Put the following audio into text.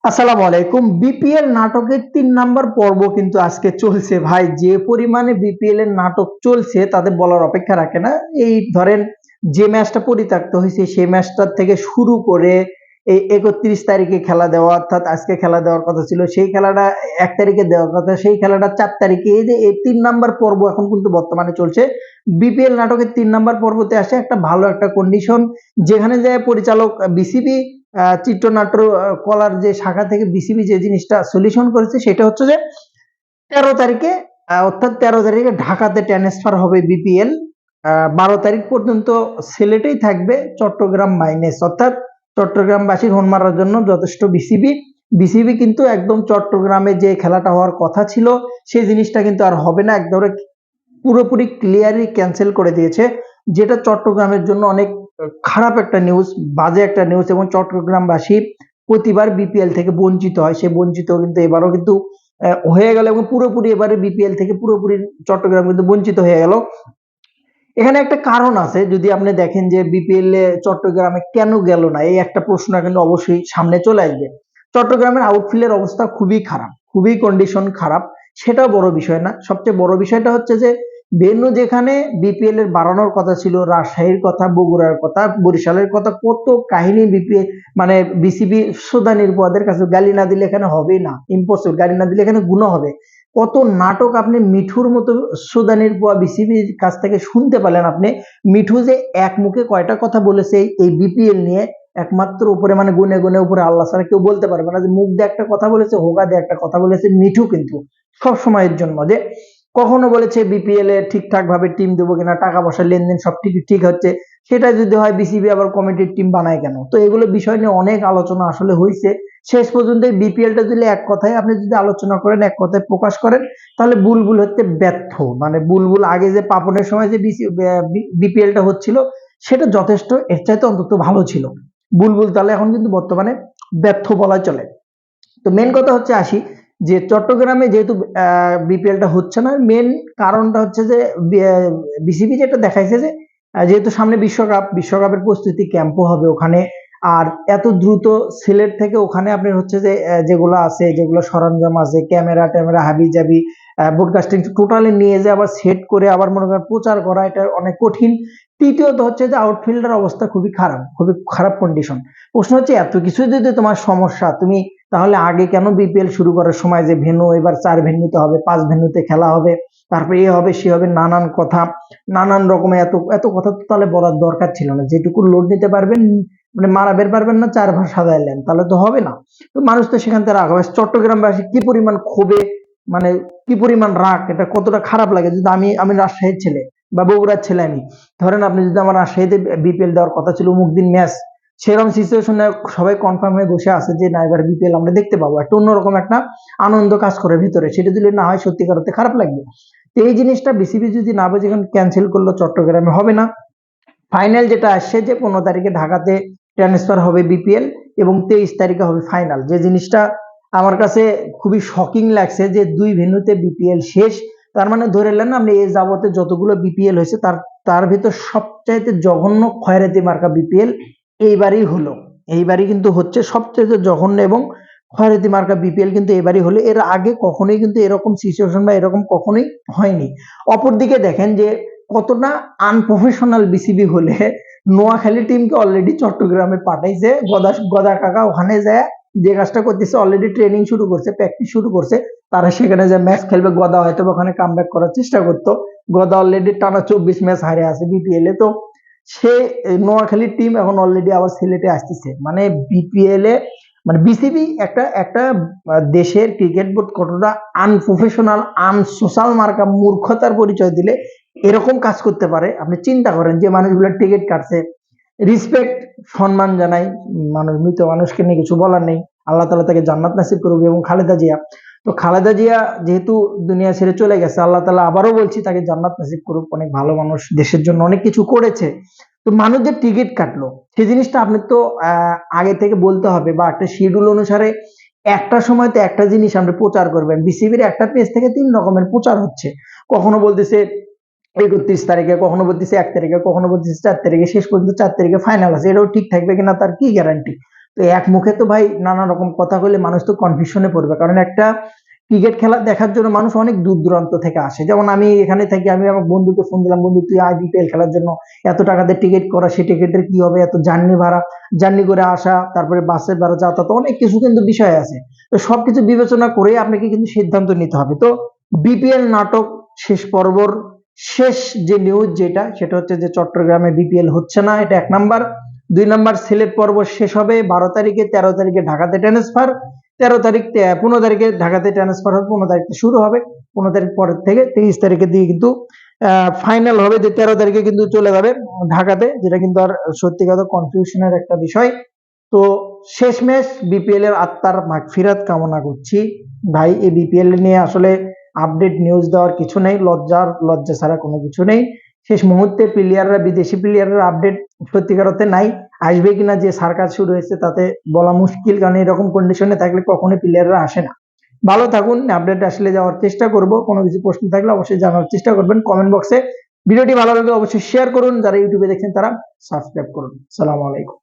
আসসালামু আলাইকুম। বিপিএল নাটকের ৩ নাম্বার পর্ব কিন্তু আজকে চলছে ভাই। যে পরিমাণে বিপিএল এর নাটক চলছে তাদের বলার অপেক্ষা রাখে না। এই ধরেন যে ম্যাচটা পরিত্যক্ত হয়েছে সেই ম্যাচটার থেকে শুরু করে এই ৩১ তারিখে খেলা দেওয়া, অর্থাৎ আজকে খেলা দেওয়ার কথা ছিল, সেই খেলাটা ১ তারিখে দেওয়ার কথা, সেই খেলাটা ৪ তারিখে। এই যে এই ৩ নাম্বার পর্ব এখন কিন্তু বর্তমানে চলছে। বিপিএল নাটকের ৩ নাম্বার পর্বতে আসে একটা ভালো একটা কন্ডিশন, যেখানে যায় পরিচালক বিসিবি চিত্রনাট্য কলার যে শাখা থেকে বিসিবি যে জিনিসটা সলিউশন করেছে সেটা হচ্ছে যে ১৩ তারিখে, অর্থাৎ ১৩ তারিখে ঢাকাতে ট্রান্সফার হবে বিপিএল। ১২ তারিখ পর্যন্ত সিলেটেই থাকবে, চট্টগ্রাম মাইনাস, অর্থাৎ চট্টগ্রামবাসীর হোন মারার জন্য যথেষ্ট বিসিবি। বিসিবি কিন্তু একদম চট্টগ্রামে যে খেলাটা হওয়ার কথা ছিল সেই জিনিসটা কিন্তু আর হবে না, একদম পুরোপুরি ক্লিয়ারলি ক্যান্সেল করে দিয়েছে, যেটা চট্টগ্রামের জন্য অনেক খারাপ একটা নিউজ, বাজে একটা নিউজ। এবং চট্টগ্রামবাসী প্রতিবার বিপিএল থেকে বঞ্চিত হয়, সে বঞ্চিত কিন্তু এবারও কিন্তু হয়ে গেল, এবং পুরোপুরি এবারে বিপিএল থেকে পুরোপুরি চট্টগ্রাম কিন্তু বঞ্চিত হয়ে গেল। এখানে একটা কারণ আছে, যদি আপনি দেখেন যে বিপিএল এ চট্টগ্রামে কেন গেল না, এই একটা প্রশ্ন কিন্তু অবশ্যই সামনে চলে আসবে। চট্টগ্রামের আউটফিল্ডের অবস্থা খুবই খারাপ, খুবই কন্ডিশন খারাপ, সেটা বড় বিষয় না। সবচেয়ে বড় বিষয়টা হচ্ছে যে ভেন্যু যেখানে বিপিএল এর বাড়ানোর কথা ছিল, রাজশাহীর কথা, বগুড়ার কথা, বরিশালের কথা, কত কাহিনী বিপিএল মানে বিসিবি সুদানির পদের কাছে গালি না দিলে এখানে হবেই না, ইম্পসিবল, গালি না দিলে এখানে গুণ হবে। কত নাটক আপনি মিঠুর মতো সুদানির পোয়া বিসিবির কাছ থেকে শুনতে পেলেন আপনি। মিঠু যে এক মুখে কয়টা কথা বলেছে এই বিপিএল নিয়ে, একমাত্র উপরে মানে গুনে গুনে উপরে আল্লাহ ছাড়া কেউ বলতে পারবে না যে মুখ দিয়ে একটা কথা বলেছে, হোগা দিয়ে একটা কথা বলেছে মিঠু, কিন্তু সব সময়ের জন্য যে কখনো বলেছে বিপিএল এ ঠিকঠাক ভাবে টিম দেবো কিনা, টাকা পয়সা লেনদেন সব ঠিক ঠিক হচ্ছে, সেটা যদি হয় বিসিবি আবার কমিটির টিম বানায় কেন? তো এগুলো বিষয় নিয়ে অনেক আলোচনা আসলে হয়েছে। শেষ পর্যন্ত বিপিএলটা যদি এক কথায় আপনি যদি আলোচনা করেন, এক কথায় প্রকাশ করেন, তাহলে বুলবুল হচ্ছে ব্যর্থ। মানে বুলবুল আগে যে পাপনের সময় যে বিপিএলটা হচ্ছিল সেটা যথেষ্ট, এর চাইতে অন্তত ভালো ছিল। বুলবুল তাহলে এখন কিন্তু বর্তমানে ব্যর্থ বলা চলে। তো মেন কথা হচ্ছে আসি যে চট্টগ্রামে যেহেতু বিপিএলটা হচ্ছে না, মেন কারণটা হচ্ছে যে বিসিবি যেটা দেখাইছে যে যেহেতু সামনে বিশ্বকাপের প্রস্তুতি ক্যাম্পও হবে ওখানে, আর এত দ্রুত সিলেট থেকে ওখানে আপনার হচ্ছে যে যেগুলো আছে, যেগুলো সরঞ্জাম আছে, ক্যামেরা ট্যামেরা হাবি জাবি, ব্রডকাস্টিং টোটালি নিয়ে যে আবার সেট করে আবার মনে করেন প্রচার করা, এটা অনেক কঠিন। তৃতীয়ত হচ্ছে যে আউটফিল্ডার অবস্থা খুবই খারাপ, খুবই খারাপ কন্ডিশন। প্রশ্ন হচ্ছে এত কিছু যদি তোমার সমস্যা, তুমি তাহলে আগে কেন বিপিএল শুরু করার সময় যে ভেন্যু এবার ৪ ভেন্যুতে হবে, ৫ ভেন্যুতে খেলা হবে, তারপরে এ হবে সে হবে, নানান কথা, নানান রকমের এত এত কথা তো তাহলে বলার দরকার ছিল না। যেটুকু লোড নিতে পারবেন, মানে মারাবের পারবেন না, ৪ ভাগ সাজাইলেন, তাহলে তো হবে না। তো মানুষ তো সেখান থেকে রাগ হবে। চট্টগ্রামবাসী কি পরিমাণ ক্ষোভে, মানে কি পরিমাণ রাগ, এটা কতটা খারাপ লাগে। যদি আমি আমি রাজশাহীর ছেলে বা বগুড়ার ছেলে, আমি ধরেন আপনি যদি আমার রাজশাহীতে বিপিএল দেওয়ার কথা ছিল অমুক দিন ম্যাচ, সেরকম সিচুয়েশনে সবাই কনফার্ম হয়ে বসে আছে যে না এবার বিপিএল আমরা দেখতে পাবো, একটা অন্যরকম একটা আনন্দ কাজ করে ভিতরে, সেটা যদি না হয় সত্যিকার অর্থে খারাপ লাগবে। তো এই জিনিসটা বিসিবি যদি না বুঝে এখন ক্যান্সেল করলো, চট্টগ্রামে হবে না। ফাইনাল যেটা আসছে যে 15 তারিখে ঢাকাতে ট্রান্সফার হবে বিপিএল, এবং 23 তারিখে হবে ফাইনাল। যে জিনিসটা আমার কাছে খুবই শকিং লাগছে যে 2 ভেন্যুতে বিপিএল শেষ। তার মানে ধরে নেন আপনি এই যাবতে যতগুলো বিপিএল হয়েছে তার তার ভিতর সবচাইতে জঘন্য খয়রাতি মার্কা বিপিএল এইবারই হলো। এইবারই কিন্তু হচ্ছে সবচাইতে জঘন্য এবং খয়রাতি মার্কা বিপিএল কিন্তু এবারই হলো। এর আগে কখনোই কিন্তু এরকম সিচুয়েশন বা এরকম কখনোই হয়নি। অপরদিকে দেখেন যে কতটা আনপ্রফেশনাল বিসিবি হলে নোয়াখালী টিমকে অলরেডি চট্টগ্রামে পাঠাইছে, গদা গদা কাকা ওখানে যায় যে কাজটা করতেছে, অলরেডি ট্রেনিং শুরু করছে, প্র্যাকটিস শুরু করছে। তারা সেখানে যে ম্যাচ খেলবে, গদা হয়তো ওখানে কামব্যাক করার চেষ্টা করতো। গদা অলরেডি টানা 24 ম্যাচ হারে আছে বিপিএল এ। তো সে নোয়াখালীর টিম এখন অলরেডি আবার সিলেটে আসতেছে, মানে বিপিএল এ মানে বিসিবি একটা একটা দেশের ক্রিকেট বোর্ড কতটা আনপ্রফেশনাল, আনসোশ্যাল মার্কা মূর্খতার পরিচয় দিলে এরকম কাজ করতে পারে। আপনি চিন্তা করেন যে মানুষগুলো টিকিট কাটছে, রেসপেক্ট, সম্মান জানাই, মানুষ, মৃত মানুষকে নিয়ে কিছু বলার নেই, আল্লাহ তালা তাকে জান্নাত নাসিব করুক। এবং খালেদা জিয়া, তো খালেদা জিয়া যেহেতু দুনিয়া ছেড়ে চলে গেছে, আল্লাহ তালা আবারও বলছি তাকে জান্নাত নাসিব করুক, অনেক ভালো মানুষ, দেশের জন্য অনেক কিছু করেছে। তো মানুষ যে টিকিট কাটলো সেই জিনিসটা আপনি তো আগে থেকে বলতে হবে, বা একটা শিডিউল অনুসারে একটা সময় তো একটা জিনিস আপনি প্রচার করবেন। বিসিবির একটা পেজ থেকে 3 রকমের প্রচার হচ্ছে, কখনো বলতেছে 31 তারিখে, কখনো বলতেছে 1 তারিখে, কখনো বলতেছে 4 তারিখে, শেষ পর্যন্ত 4 তারিখে ফাইনাল আছে। এটাও ঠিক থাকবে কিনা তার কি গ্যারান্টি? তো তো এক মুখে তো ভাই নানা রকম কথা বলে মানুষ তো কনফিউশনে পড়বে, কারণ একটা ক্রিকেট খেলা দেখার জন্য মানুষ অনেক দূর দূরান্ত থেকে আসে। যেমন আমি এখানে থাকি, আমি আমার বন্ধুকে ফোন দিলাম, বন্ধু তুই আয় বিপিএল খেলার জন্য, এত টাকা দিয়ে টিকিট করা, সেই টিকিটের কি হবে, এত জার্নি ভাড়া, জার্নি করে আসা, তারপরে বাসের ভাড়া, যাতায়াত, অনেক কিছু কিন্তু বিষয় আছে। তো সবকিছু বিবেচনা করে আপনাকে কিন্তু সিদ্ধান্ত নিতে হবে। তো বিপিএল নাটক শেষ পর্বর শেষ যে নিউজ যেটা, সেটা হচ্ছে যে চট্টগ্রামে বিপিএল হচ্ছে না, এটা 1 নাম্বার। 2 নাম্বার, সিলেট পর্ব শেষ হবে 12 তারিখে, 13 তারিখে ঢাকাতে ট্রান্সফার, 13 তারিখ 15 তারিখে ঢাকাতে ট্রান্সফার হবে, 15 তারিখে শুরু হবে, 15 তারিখ পরের থেকে 23 তারিখের দিকে কিন্তু ফাইনাল হবে, যে 13 তারিখে কিন্তু চলে যাবে ঢাকাতে, যেটা কিন্তু আর সত্যি কথা কনফিউশনের একটা বিষয়। তো শেষমেশ বিপিএল এর আত্মার মাগফিরাত কামনা করছি। ভাই এই বিপিএল নিয়ে আসলে আপডেট নিউজ দেওয়ার কিছু নেই, লজ্জা ছাড়া কোনো কিছু নেই। শেষ মুহূর্তে প্লেয়াররা, বিদেশি প্লেয়াররা আপডেট সত্যিকার অর্থে নাই, আসবে কিনা যে সার্কাস শুরু হয়েছে তাতে বলা মুশকিল, কারণ এরকম কন্ডিশনে থাকলে কখনোই প্লেয়াররা আসে না। ভালো থাকুন, আপডেট আসলে যাওয়ার চেষ্টা করব, কোনো কিছু প্রশ্ন থাকলে অবশ্যই জানার চেষ্টা করবেন কমেন্ট বক্সে। ভিডিওটি ভালো লাগলে অবশ্যই শেয়ার করুন, যারা ইউটিউবে দেখছেন তারা সাবস্ক্রাইব করুন। সালাম আলাইকুম।